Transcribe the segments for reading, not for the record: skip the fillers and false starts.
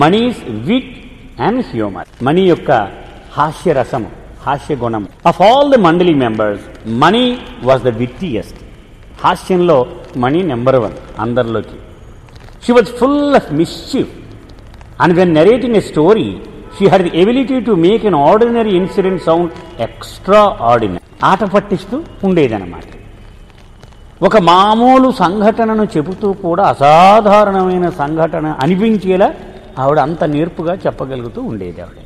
మనీస్ wit and humour. Mani యొక్క హాస్యరసము, హాస్య గుణం. Of all the mandali members Mani was the wittiest. హాస్యంలో మనీ నెంబర్ 1 అందరిలోకి. She was full of mischief and when narrating a story she had the ability to make an ordinary incident sound extraordinary. ఆట పట్టిస్తూ ఉండేదన్నమాట. ఒక మామూలు సంఘటనను చెబుతూ కూడా అసాధారణమైన సంఘటన అనిపించేలా ఆవిడ అంత నేర్పుగా చెప్పగలుగుతూ ఉండేది ఆవిడ.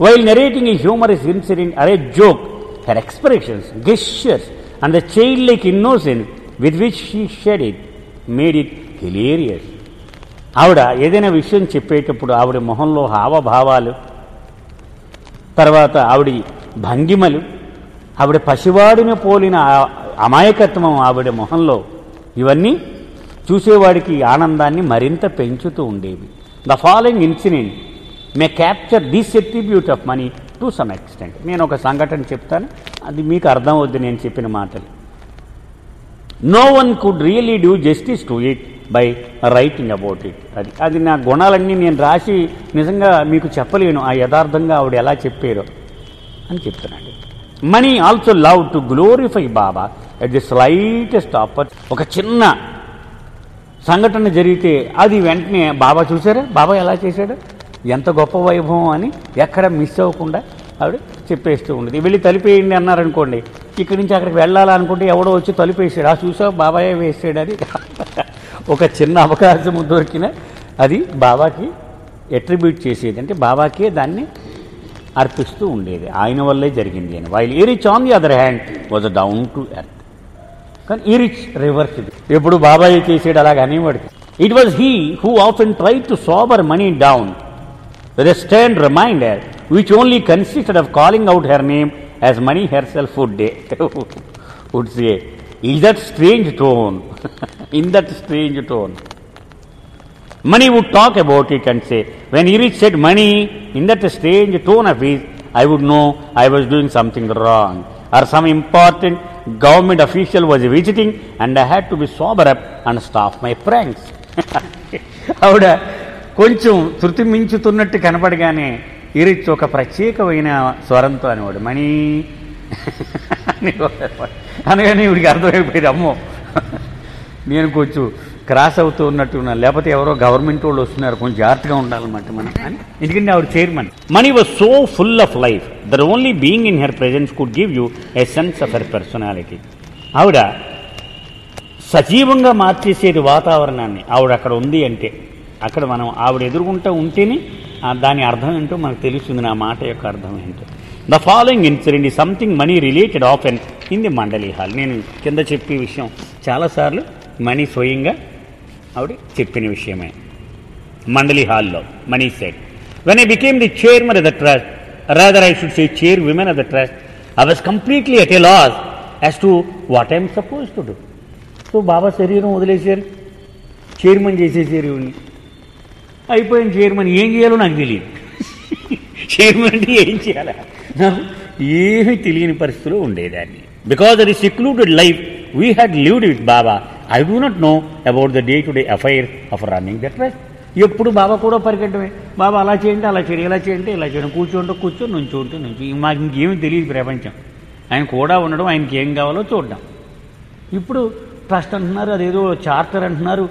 వైల్ నరేటింగ్ ఏ హ్యూమరస్ ఇన్సిడెంట్ అరే joke her expressions, gestures and the child like innocence with which she shed it made it hilarious. ఆవిడ ఏదైనా విషయం చెప్పేటప్పుడు ఆవిడ మొహంలో హావభావాలు, తర్వాత ఆవిడ భంగిమలు, ఆవిడ పసివాడిని పోలిన అమాయకత్వం ఆవిడ మొహంలో, ఇవన్నీ చూసేవాడికి ఆనందాన్ని మరింత పెంచుతూ ఉండేవి. The following incident May capture this attribute of money to some extent. నేను ఒక సంఘటన చెప్తాను, అది మీకు అర్థం అవుద్ది నేను చెప్పిన మాటలు. No one could really do justice to it by writing about it. అది నా గుణాలన్నీ నేను రాసి నిజంగా మీకు చెప్పలేను ఆ యథార్థంగా ఆవిడ ఎలా చెప్పారో అని చెప్తున్నాడు. Money also love to glorify Baba at the slightest opportunity. ఒక చిన్న సంఘటన జరిగితే అది వెంటనే బాబా చూసారా, బాబా ఎలా చేశాడు, ఎంత గొప్ప వైభవం అని ఎక్కడ మిస్ అవ్వకుండా ఆవిడ చెప్పేస్తూ ఉండేది. వెళ్ళి తలిపేయండి అన్నారనుకోండి, ఇక్కడి నుంచి అక్కడికి వెళ్ళాలనుకుంటే ఎవడో వచ్చి తలుపేసాడు, ఆ చూసావు బాబాయే వేసాడు అని ఒక చిన్న అవకాశం దొరికిన అది బాబాకి అట్రిబ్యూట్ చేసేది, అంటే బాబాకే దాన్ని అర్పిస్తూ ఉండేది. ఆయన వల్లే జరిగింది అని. While Eruch on the other hand was down to earth. కానీ ఈరిచ్ రివర్స్, ఎప్పుడు బాబాయ్ చేసాడు అలాగ అనేవాడు. It was he who often try to sober Mani down with a stern reminder which only consisted of calling out her name as money herself would say. In that strange tone, in that strange tone, money would talk about it and say, when Erich said money in that strange tone of his, I would know I was doing something wrong, or some important government official was visiting and I had to be sober up and stop my pranks. ఆవిడ కొంచెం శృతి మించుతున్నట్టు కనపడగానే ఈరిచ్ ఒక ప్రత్యేకమైన స్వరంతో అనేవాడు మణి అనగానే ఇవిడికి అర్థమైపోయింది, అమ్మో నేను కొంచెం క్రాస్ అవుతూ ఉన్నట్టున్నా, లేకపోతే ఎవరో గవర్నమెంట్ వాళ్ళు వస్తున్నారు, కొంచెం జాగ్రత్తగా ఉండాలన్నమాట మనం అని. ఎందుకంటే ఆవిడ chairman. Mani was so full of life that only being in her presence could give you a sense of her personality. ఆవిడ సజీవంగా మార్చేసేది వాతావరణాన్ని. ఆవిడ అక్కడ ఉంది అంటే, అక్కడ మనం ఆవిడ ఎదుర్కొంటూ ఉంటేనే దాని అర్థం ఏంటో మనకు తెలుస్తుంది, నా మాట యొక్క అర్థం ఏంటో. The following incident is something Mani related happened in the Mandali hall. నేను కింద చెప్పే విషయం చాలాసార్లు మనీ స్వయంగా ఆవిడ చెప్పిన విషయమే. మండలి హాల్లో Mani said, when I became the chairman of the trust, rather I should say chair women of the trust, I was completely at a loss as to what I'm suppose to do. So Baba శరీరం వదిలేశారు, chairman చేసేసారు. అయిపోయిన chairman ఏం చేయాలో నాకు తెలియదు. Chairman అంటే ఏం చేయాలా నాకు ఏమీ తెలియని పరిస్థితిలో ఉండేదాన్ని. బికాజ్ అది secluded life we had lived with Baba, I do not know about the day to day affair of running the trust. ఎప్పుడు బాబా కూడా పరిగెట్టమే, బాబా అలా చేయండి అలా చేయండి, ఇలా చేయండి ఇలా చేయండి, కూర్చోంటే కూర్చొని నుంచోంటే నుంచి, మాకు ఇంకేమీ తెలియదు ప్రపంచం. ఆయన కూడా ఉండడం, ఆయనకి ఏం కావాలో చూడడం. ఇప్పుడు ట్రస్ట్ అంటున్నారు, అదేదో చార్టర్ అంటున్నారు,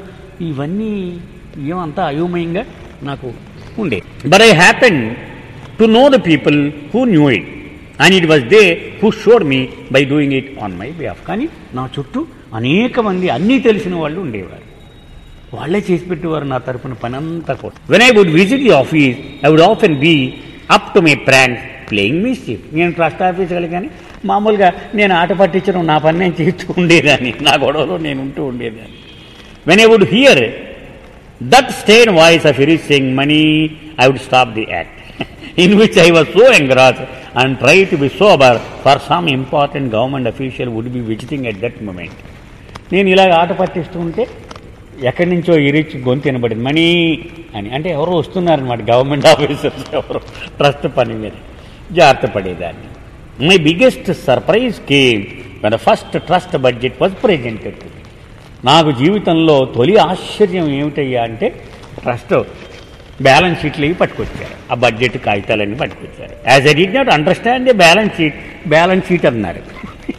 ఇవన్నీ ఏమంతా అయోమయంగా నాకు ఉండే. But I happen to know the people who knew it and it was they who showed me by doing it on my behalf. కానీ నా చుట్టూ అనేక మంది అన్నీ తెలిసిన వాళ్ళు ఉండేవారు, వాళ్ళే చేసి పెట్టేవారు నా తరపున పనంతా కూడా. When I would visit the office I would often be up to my pranks playing mischief. నేను ట్రస్ట్ ఆఫీస్ వెళ్ళి కానీ మామూలుగా నేను ఆట పట్టించడం నా పని నేను చేస్తూ ఉండేదాన్ని, నా గొడవలో నేను ఉంటూ ఉండేదాన్ని. When I would hear that stern voice of Erich saying money, I would stop the act in which I was so engrossed and try to be sober for some important government official would be visiting at that moment. నేను ఇలాగ ఆట పట్టిస్తూ ఉంటే ఎక్కడి నుంచో ఈరిచ్ గొంతు వినబడింది money అని. అంటే ఎవరో వస్తున్నారనమాట, గవర్నమెంట్ ఆఫీసర్స్ ఎవరో ట్రస్ట్ పని మీద. జాగ్రత్త పడేదాన్ని. My biggest surprise came when the first trust budget was presented to me. నాకు జీవితంలో తొలి ఆశ్చర్యం ఏమిటయ్యా అంటే, ట్రస్ట్ బ్యాలెన్స్ షీట్లు ఇవి పట్టుకొచ్చారు, ఆ బడ్జెట్ కాగితాలన్నీ పట్టుకొచ్చారు. As I did not understand the balance sheet అన్నారు.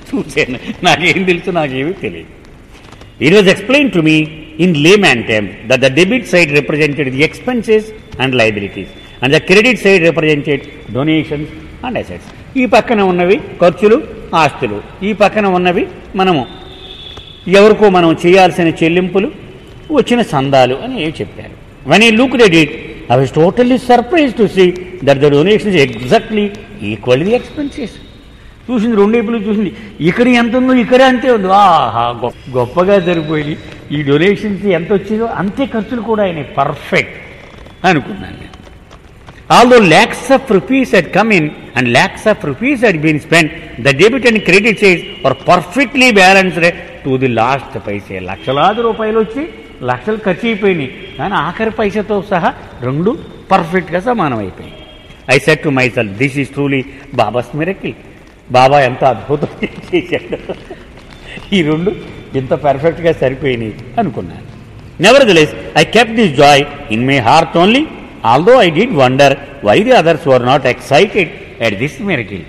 చూశాను, నాకేం తెలుసు, నాకేమీ తెలియదు. It was explain to me in layman terms that the debit side represented the expenses and liabilities and the credit side represented donations and assets. ఈ పక్కన ఉన్నవి ఖర్చులు, ఆస్తులు, ఈ పక్కన ఉన్నవి మనము ఎవరికో మనం చేయాల్సిన చెల్లింపులు, వచ్చిన సందాలు అని ఏమి చెప్పారు. when he looked at it, I was totally surprised to see that the donations exactly equal the expenses. చూసింది, రెండు వైపులు చూసింది, ఇక్కడ ఎంత ఉందో ఇక్కడ అంతే ఉంది. ఆహా, గొప్పగా సరిపోయింది. ఈ డొనేషన్స్ ఎంత వచ్చిందో అంతే ఖర్చులు కూడా అయినాయి. పర్ఫెక్ట్ అనుకున్నాను నేను. Although lakhs of rupees had come in and lakhs of rupees had been spent, the debit and credit sides were perfectly balanced to the last paise. లక్షలాది రూపాయలు వచ్చి లక్షలు ఖర్చు అయిపోయినాయి, కానీ ఆఖరి పైసతో సహా రెండు పర్ఫెక్ట్గా సమానం అయిపోయాయి. I said to myself, this is truly Baba's miracle. Baba ఎంత అద్భుతం చేశాడు, ఈ రెండు ఇంత పర్ఫెక్ట్గా సరిపోయినాయి అనుకున్నాను. Nevertheless I kept this joy in my heart only, although I did wonder why the others were not excited at this miracle.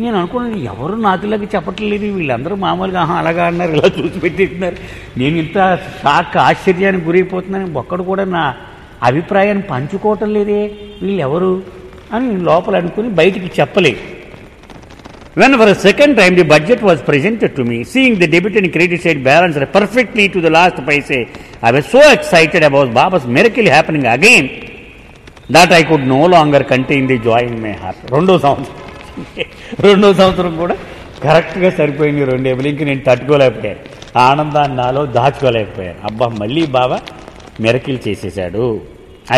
నేను అనుకున్నాను, ఎవరు నాకులాగా చెప్పట్లేదు, వీళ్ళందరూ మామూలుగా అలాగా అన్నారు, ఇలా చూసి పెట్టేస్తున్నారు, నేను ఇంత షాక్ ఆశ్చర్యానికి గురైపోతున్నాను, ఒక్కడు కూడా నా అభిప్రాయాన్ని పంచుకోవటం లేదే, వీళ్ళు ఎవరు అని లోపల అనుకుని బయటికి చెప్పలేదు. When for a second time the budget was presented to me, seeing the debit and credit side balanced perfectly to the last paise, I was so excited about Baba's miracle happening again that I could no longer contain the joy in my heart. రెండో సంవత్సరం కూడా కరెక్ట్గా సరిపోయింది రెండేపులు. ఇంక నేను తట్టుకోలేకపోయాను, ఆనందాన్ని నాలో దాచుకోలేకపోయాను. అబ్బా, మళ్ళీ బాబా మిరకిల్ చేసేసాడు.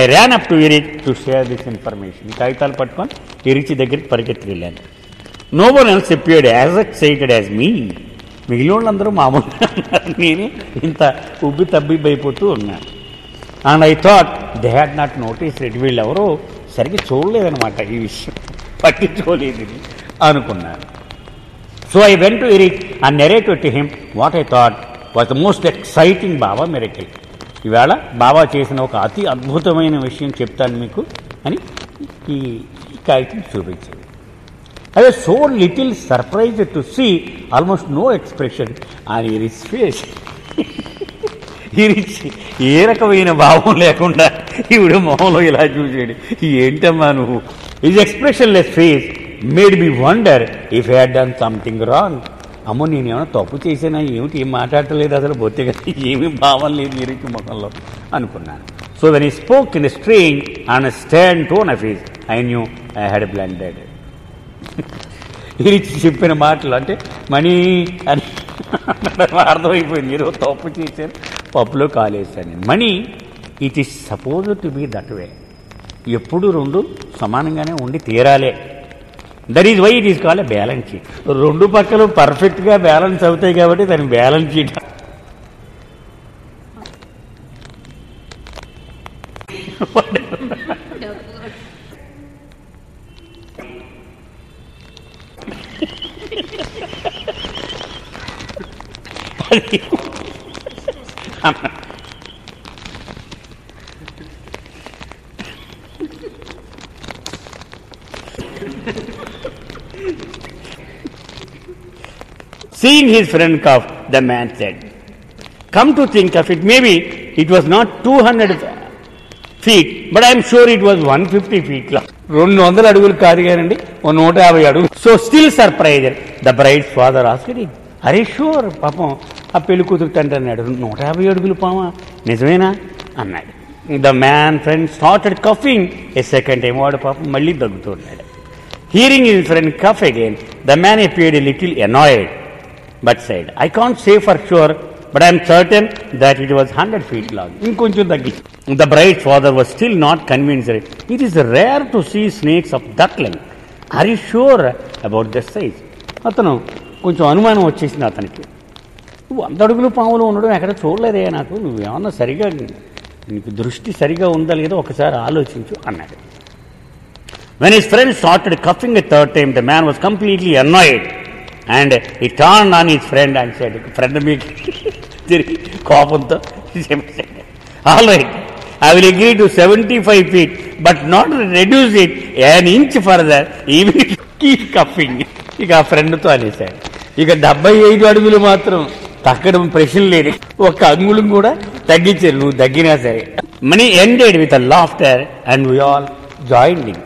I ran up to Eruch to share this information. కాగితాలు పట్టుకొని ఎరిచి దగ్గరికి పరిగెత్తి వెళ్ళాను. No one else appeared as excited as me. మిగిలిన వాళ్ళందరూ మామూలుగా ఉన్నారు, నేనే ఇంత ఉబ్బి తబ్బిబ్బైపోతూ ఉన్నాను. And I thought they had not notice it. వీళ్ళెవరో సరిగ్గా చూడలేదనమాట, ఈ విషయం పట్టించుకోలేదు అనుకున్నాను. So I went to Eruch and narrated to him what I thought was the most exciting Baba miracle. ఈవేళ బాబా చేసిన ఒక అతి అద్భుతమైన విషయం చెప్తాను మీకు అని ఈ కాగితం చూపించింది. I was so little surprised to see almost no expression on his face. ఏ రకమైన భావం లేకుండా ఈవిడ మొహంలో ఇలా చూసాడు, ఏంటమ్మా నువ్వు. His expressionless face made me wonder if I had done something wrong. అమ్మో, నేనేమైనా తప్పు చేసినా ఏమిటి, ఏం మాట్లాడటలేదు అసలు, బొత్తిగా ఏమీ భావం లేదు ఈరికి ముఖంలో అనుకున్నాను. So when he spoke in a strange and stand tone of his, I knew I had blundered. ఇరిచి చెప్పిన మాటలు అంటే మనీ అని అర్థమైపోయింది, ఏదో తప్పు చేశాను, పప్పులో కాలేసాను. Mani it is suppose to be that way. ఎప్పుడు రెండు సమానంగానే ఉండి తీరాలే. That is why it is called a balance sheet. రెండు పక్కలు పర్ఫెక్ట్గా బ్యాలెన్స్ అవుతాయి కాబట్టి దాని balance sheet. Seeing his friend cough, the man said, "Come to think of it, maybe it was not 200 feet, but I am sure it was 150 feet long." 200 అడుగులు కాదు కానండి, 150 అడుగులు. So still surprised, the bride's father asked him, "Are you sure?" పాపం ఆ పెళ్లి కూతురు తండ్రి అన్నాడు, 150 అడుగులు పామా, నిజమేనా అన్నాడు. The man friend started coughing a second time. వాడు పాపం మళ్ళీ దగ్గుతున్నాడు. Hearing his friend cough again, the man appeared a little annoyed, but said, "I can't say for sure, but I am certain that it was 100 feet long." ఇంకొంచెం తగ్గి. The bride's father was still not convinced. It is rare to see snakes of that length. Are you sure about the size? అతను కొంచెం అనుమానం వచ్చేసింది అతనికి. నువ్వు 100 అడుగులు పాములు ఉండడం ఎక్కడ చూడలేదే నాకు, నువ్వేమన్నా సరిగా, నీకు దృష్టి సరిగా ఉందా లేదో ఒకసారి ఆలోచించు అన్నాడు. When his friend started coughing a third time, the man was completely annoyed and he turned on his friend and said, "Friend, మీకు తిరిగి కోపంతో చెప్పాడు, "All right, I will agree to 75 feet, but not reduce it an inch further, even keep cuffing. ఇక ఆ ఫ్రెండ్తో అనేసాడు. ఇక 75 అడుగులు మాత్రం తగ్గడం ప్రశ్న లేదు, ఒక్క అంగుళం కూడా తగ్గించారు, నువ్వు తగ్గినా సరే. Mani ended with a laughter and we all joined in.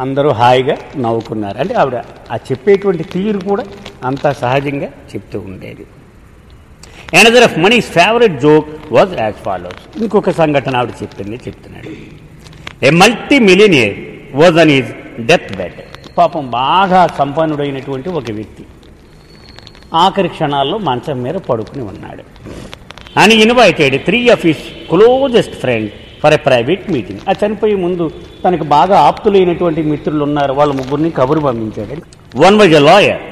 అందరూ హాయిగా నవ్వుకున్నారు. అంటే ఆవిడ ఆ చెప్పేటువంటి తీరు కూడా అంత సహజంగా చెప్తూ ఉండేది. Another of Mani's favourite joke was as follows. ఇంకొక సంఘటన ఆవిడ చెప్తున్నాడు. A multi millionaire was on his death bed. పాపం బాగా సంపన్నుడైనటువంటి ఒక వ్యక్తి ఆఖరి క్షణాల్లో మంచం మీద పడుకుని ఉన్నాడు. అని invited 3 of his closest friends for a private meeting. ఆ చనిపోయే ముందు తనకు బాగా ఆప్తులైనటువంటి మిత్రులు ఉన్నారు, వాళ్ళ ముగ్గురిని కబురు పంపించాడు. One was a lawyer,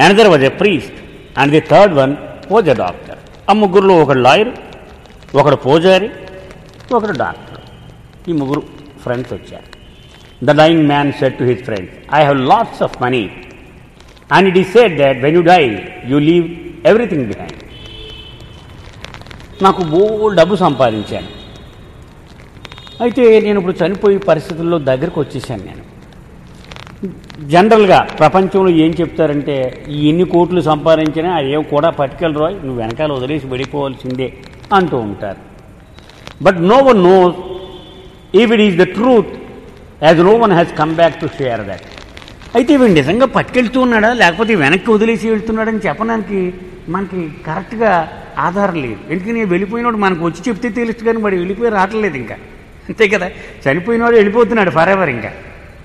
another was a priest and the third one was a doctor. ఆ ముగ్గురులో ఒకడు లాయర్, ఒకడు పూజారి, ఒకడు డాక్టర్. ఈ ముగ్గురు ఫ్రెండ్స్ వచ్చారు. The dying man said to his friends, I have lots of money and it is said that when you die you leave everything behind. నాకు డబ్బు సంపాదించాను, అయితే నేను ఇప్పుడు చనిపోయే పరిస్థితుల్లో దగ్గరకు వచ్చేసాను. నేను జనరల్గా ప్రపంచంలో ఏం చెప్తారంటే, ఈ ఎన్ని కోట్లు సంపాదించినా అదేం కూడా పట్టుకెళ్ళరు, నువ్వు వెనకాల వదిలేసి వెళ్ళిపోవాల్సిందే అంటూ ఉంటారు. But no one knows if it is the truth, as no one has come back to share that. అయితే వీడు నిజంగా పట్టుకెళ్తూ ఉన్నాడా లేకపోతే వెనక్కి వదిలేసి వెళ్తున్నాడని చెప్పడానికి మనకి కరెక్ట్గా ఆధారం లేదు. ఎందుకని వెళ్ళిపోయినవాడు మనకు వచ్చి చెప్తే తెలుసు, కానీ వాడు వెళ్ళిపోయి రావట్లేదు ఇంకా, అంతే కదా. చనిపోయినవాడు వెళ్ళిపోతున్నాడు ఫర్ ఎవర్. ఇంకా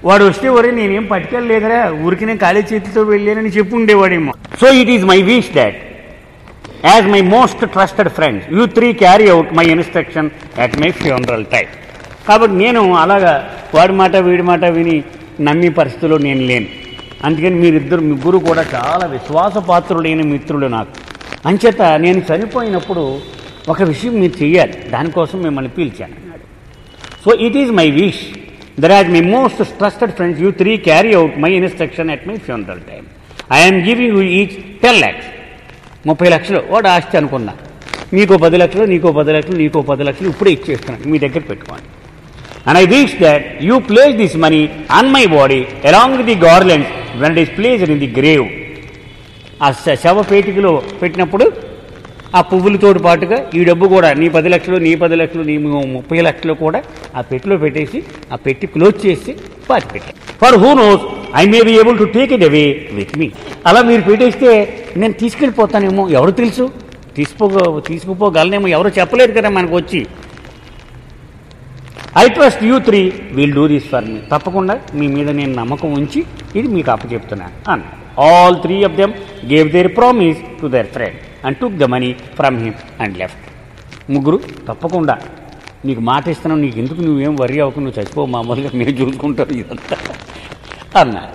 వాడు వస్తే వరే నేనేం పట్టుకెళ్ళలేదురా, ఊరికి నేను ఖాళీ చేతితో వెళ్ళానని చెప్పు ఉండేవాడేమో. So it is my wish that as my most trusted friends you 3 carry out my instruction at my funeral time. కాబట్టి నేను అలాగా వాడి మాట వీడి మాట విని నమ్మి పరిస్థితుల్లో నేను లేను. అందుకని ముగ్గురు కూడా చాలా విశ్వాసపాత్రుడైన మిత్రులు నాకు. అంచేత నేను చనిపోయినప్పుడు ఒక విషయం మీరు చెయ్యాలి, దానికోసం మిమ్మల్ని పిలిచాను అన్నాడు. So it is my wish that as my most trusted friends you 3 carry out my instruction at my funeral time. I'm giving you each 10 lakhs. 30 లక్షలు వాడు ఆస్తి అనుకున్నా. నీకో 10 లక్షలు, నీకో 10 లక్షలు, నీకో 10 లక్షలు ఇప్పుడే ఇచ్చేస్తున్నాను, మీ దగ్గర పెట్టుకోండి. And I wish that you place this money on my body along with the garlands when it is placed in the grave. ఆ శవ పేటికలో పెట్టినప్పుడు ఆ పువ్వులతో పాటుగా ఈ డబ్బు కూడా, నీ 10 లక్షలు, నీ 10 లక్షలు, నీ 30 లక్షలు కూడా ఆ పెట్టిలో పెట్టేసి ఆ పెట్టి క్లోజ్ చేసి పాతి పెట్టాను. For who knows I may be able to take it away with me. అలా మీరు పెట్టేస్తే నేను తీసుకెళ్ళిపోతానేమో, ఎవరు తెలుసు, తీసుకుపోగలనేమో, ఎవరు చెప్పలేదు కదా మనకు వచ్చి. I trust you 3 will do this for me. తప్పకుండా మీ మీద నేను నమ్మకం ఉంచి ఇది మీకు అప్పచెప్తున్నాను అన్నాడు. All 3 of them gave their promise to their friend and took the money from him and left. ముగ్గురు తప్పకుండా నీకు మాట ఇస్తున్నావు, నీకు ఎందుకు, నువ్వేం వరి అవ్వకు, నువ్వు చచ్చిపో, మామూలుగా మేము చూసుకుంటారు ఇదంతా అన్నారు.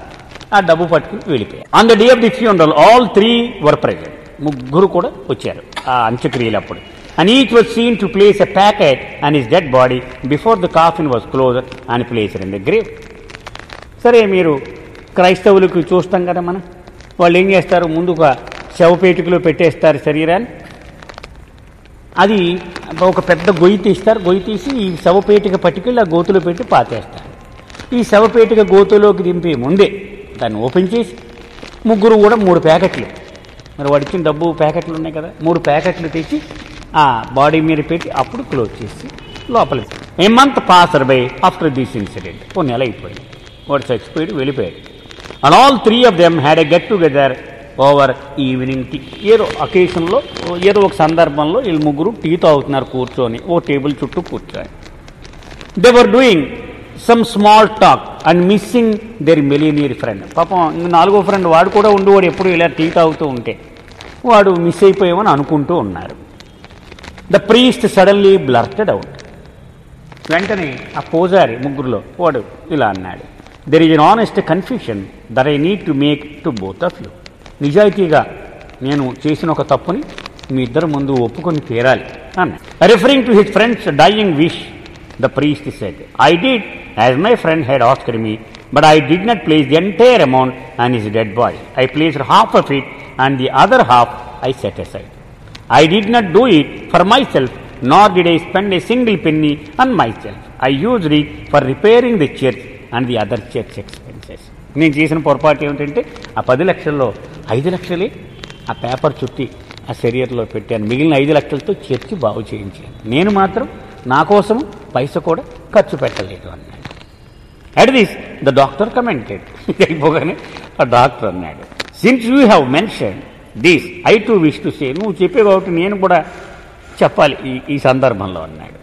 ఆ డబ్బు పట్టుకుని వెళ్ళిపోయారు. On the day of the funeral all 3 were present. ముగ్గురు కూడా వచ్చారు ఆ అంత్యక్రియలప్పుడు. And each was seen to place a packet on his dead body before the coffin was closed and placed in the grave. సరే, మీరు క్రైస్తవులకు చూస్తాం కదా మనం, వాళ్ళు ఏం చేస్తారు, ముందుగా శవపేటికలో పెట్టేస్తారు శరీరాన్ని. అది ఒక పెద్ద గొయ్యి తీస్తారు, గొయ్యి తీసి ఈ శవపేటిక పట్టుకెళ్ళి ఆ గోతులో పెట్టి పాతేస్తారు. ఈ శవపేటిక గోతులోకి దింపే ముందే దాన్ని ఓపెన్ చేసి ముగ్గురు కూడా 3 ప్యాకెట్లు, మరి వాడు ఇచ్చిన డబ్బు ప్యాకెట్లు ఉన్నాయి కదా, 3 ప్యాకెట్లు తెచ్చి ఆ బాడీ మీద పెట్టి అప్పుడు క్లోజ్ చేసి లోపలికి. A month passed by after this incident. ఓ నెల అయిపోయింది, వాడు చచ్చిపోయాడు, వెళ్ళిపోయాడు. And all 3 of them had a get together over evening tea. ఏదో అకేషన్లో, ఏదో ఒక సందర్భంలో వీళ్ళు ముగ్గురు టీ తాగుతున్నారు కూర్చొని, ఓ టేబుల్ చుట్టూ కూర్చొని. They were doing some small talk and missing their millionaire friend. పాపం 4వ ఫ్రెండ్ వాడు కూడా ఉండేవాడు, ఎప్పుడు ఇలా టీ తాగుతూ ఉంటే వాడు మిస్ అయిపోయామని అనుకుంటూ ఉన్నారు. The priest suddenly blurted out. వెంటనే ఆ పూజారి ముగ్గురులో వాడు ఇలా అన్నాడు, there is an honest confusion that I need to make to both of you. నిజాయితీగా నేను చేసిన ఒక తప్పుని మీ ఇద్దరు ముందు ఒప్పుకొని తీరాలి అన్న. Referring to his friends dying wish, the priest said, I did as my friend had asked me, but I did not place the entire amount on his dead body. I placed half of it and the other half I set aside. I did not do it for myself, nor did I spend a single penny on myself. I used it for repairing the church and the other church expenses. నేను చేసిన పొరపాటు ఏమిటంటే ఆ 10 లక్షల్లో 5 లక్షలే ఆ paper చుట్టి ఆ శరీరంలో పెట్టాను, మిగిలిన 5 లక్షలతో చర్చి బాగు చేయించాను. నేను మాత్రం నా కోసం పైస కూడా ఖర్చు పెట్టలేదు అన్నాడు. At this the doctor commented. అయిపోగానే ఆ డాక్టర్ అన్నాడు, since you have mention this I to wish to say, నువ్వు చెప్పే కాబట్టి నేను కూడా చెప్పాలి ఈ సందర్భంలో అన్నాడు.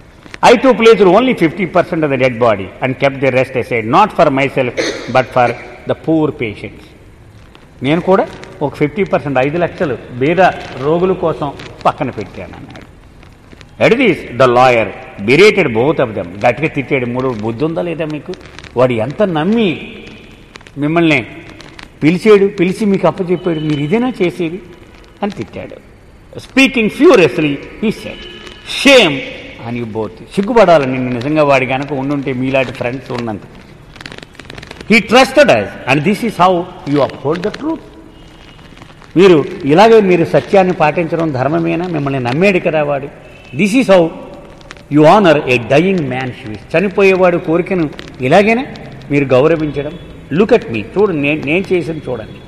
I too placed only 50% of the dead body and kept the rest aside, not for myself but for the poor patients. నేను కూడా ఒక 50%, 5 లక్షలు బీద రోగుల కోసం పక్కన పెట్టాను అన్నాడు. At this the lawyer berated both of them. గట్టిగా తిట్టాడు. బుద్ధి ఉందా లేదా మీకు? వాడు ఎంత నమ్మి మిమ్మల్ని పిలిచి మీకు అప్పచెప్పాడు, మీరు ఇదేనా చేసేది అని తిట్టాడు. Speaking furiously he said, shame on you both. సిగ్గుపడాలని నిజంగా వాడి కనుక ఉండుంటే మీలాంటి ఫ్రెండ్స్ ఉన్నంత. He trusted us and this is how you uphold the truth. మీరు సత్యాన్ని పాటించడం ధర్మమేనా? మిమ్మల్ని నమ్మేడు కదా వాడు. This is how you honour a dying man's wish. చనిపోయేవాడు కోరికను ఇలాగైనా మీరు గౌరవించడం. లుక్ అట్ మీ, చూడండి నేను చేసింది చూడండి.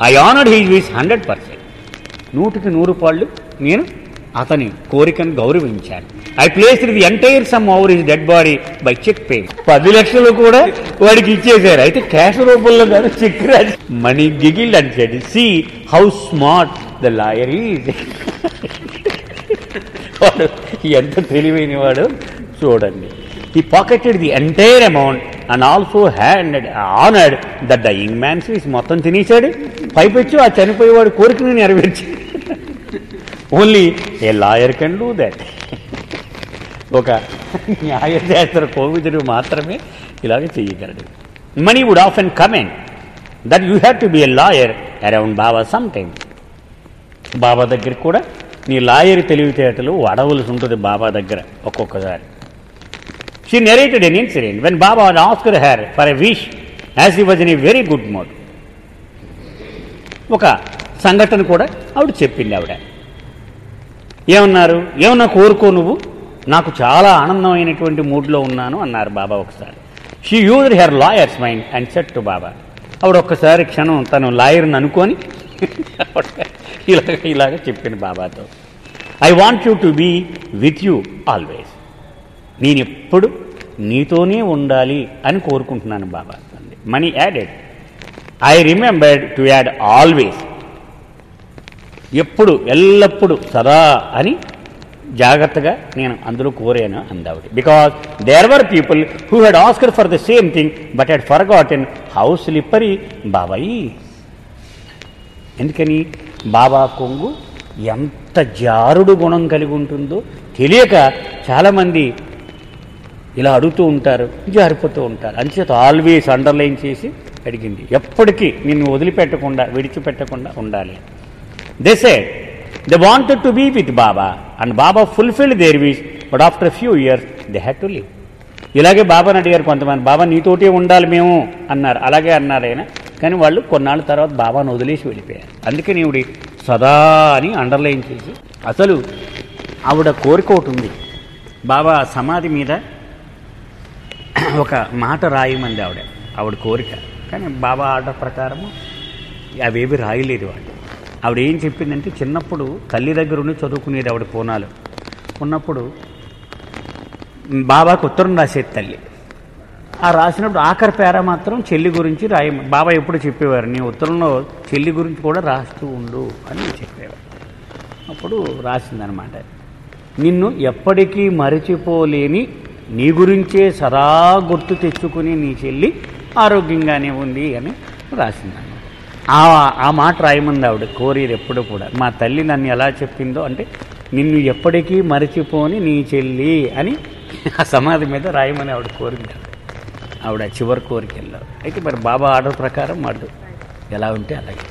I honoured he wish 100%. 100కి 100 పాళ్ళు నేను అతని కోరికను గౌరవించాను. I placed the entire sum over his dead body by cheque pay. 10 లక్షలు కూడా వాడికి ఇచ్చేశారు. అయితే క్యాష్ రూపంలో కాదు, చెక్ రాసి. Mani giggled and said, see how smart the lawyer is. వాడు ఎంత తెలివైన వాడు చూడండి. He pocketed the entire amount and also honored the dying man's wish. మొత్తం తినేశాడు, పైపెచ్చు ఆ చనిపోయేవాడు కోరికను నెరవేర్చాడు. Only a lawyer can do that. ఒక న్యాయశాస్త్ర కోవిదుడు మాత్రమే ఇలాగ చేయగలడు. Mani would often comment that you have to be a lawyer around Baba some time. Baba దగ్గర కూడా నీ లాయర్ తెలివితేటలు వాడవలసి ఉంటుంది బాబా దగ్గర ఒక్కొక్కసారి. She narrated an incident when Baba had asked her for a wish as he was in a very good mood. ఒక సంఘటన కూడా ఆవిడ చెప్పింది. ఆవిడ ఏమన్నా కోరుకో, నువ్వు నాకు చాలా ఆనందమైనటువంటి మూడ్లో ఉన్నాను అన్నారు బాబా ఒకసారి. She used her lawyer's mind and said to Baba. ఆవిడ ఒక్కసారి క్షణం తను లాయర్ని అనుకొని ఇలాగ చెప్పింది బాబాతో, I want you to be with you always. నేను ఎప్పుడు నీతోనే ఉండాలి అని కోరుకుంటున్నాను Baba. Mani added, I remembered to add always. ఎప్పుడు ఎల్లప్పుడూ సదా అని జాగ్రత్తగా నేను అందులో కోరాను అందావిడ. Because there were people who had asked for the same thing but had forgotten how slippery Baba is. ఎందుకని బాబా కొంగు ఎంత జారుడు గుణం కలిగి ఉంటుందో తెలియక చాలామంది ఇలా అడుగుతూ ఉంటారు, జారిపోతూ ఉంటారు. అంచేత ఆల్వేస్ అండర్లైన్ చేసి అడిగింది, ఎప్పటికీ నిన్ను వదిలిపెట్టకుండా విడిచిపెట్టకుండా ఉండాలి. They said they wanted to be with Baba and Baba fulfilled their wish but after few years they had to leave. ఇలాగే బాబాని అడిగారు కొంతమంది, బాబా నీతోటే ఉండాలి మేము అన్నారు. అలాగే అన్నారు ఆయన. కానీ వాళ్ళు కొన్నాళ్ళ తర్వాత బాబాను వదిలేసి వెళ్ళిపోయారు. అందుకే నీవుడి సదా అని అండర్లైన్ చేసి, అసలు ఆవిడ కోరిక ఒకటి ఉంది. బాబా సమాధి మీద ఒక మాట రాయమంది ఆవిడ కోరిక. కానీ బాబా ఆర్డర్ ప్రకారము అవేవి రాయలేదు వాళ్ళు. ఆవిడ ఏం చెప్పిందంటే, చిన్నప్పుడు తల్లి దగ్గర ఉండి చదువుకునేది ఆవిడ పూనాలు ఉన్నప్పుడు. బాబాకు ఉత్తరం రాసేది తల్లి. ఆ రాసినప్పుడు ఆఖరి పేర మాత్రం చెల్లి గురించి బాబా ఎప్పుడు చెప్పేవారు, నీ ఉత్తరంలో చెల్లి గురించి కూడా రాస్తూ ఉండు అని చెప్పేవారు. అప్పుడు రాసిందనమాట, నిన్ను ఎప్పటికీ మరచిపోలేని నీ గురించే సదా గుర్తు తెచ్చుకుని నీ చెల్లి ఆరోగ్యంగానే ఉంది అని రాసిందన్నమాట. ఆ మాట రాయమంది ఆవిడ కోరేది ఎప్పుడు కూడా. మా తల్లి నన్ను ఎలా చెప్పిందో అంటే, నిన్ను ఎప్పటికీ మరచిపోని నీ చెల్లి అని ఆ సమాధి మీద రాయమని ఆవిడ కోరింది. ఆవిడ చివరి కోరికల్లో. అయితే మరి బాబా ఆర్డర్ ప్రకారం వాడు ఎలా ఉంటే అలాగే.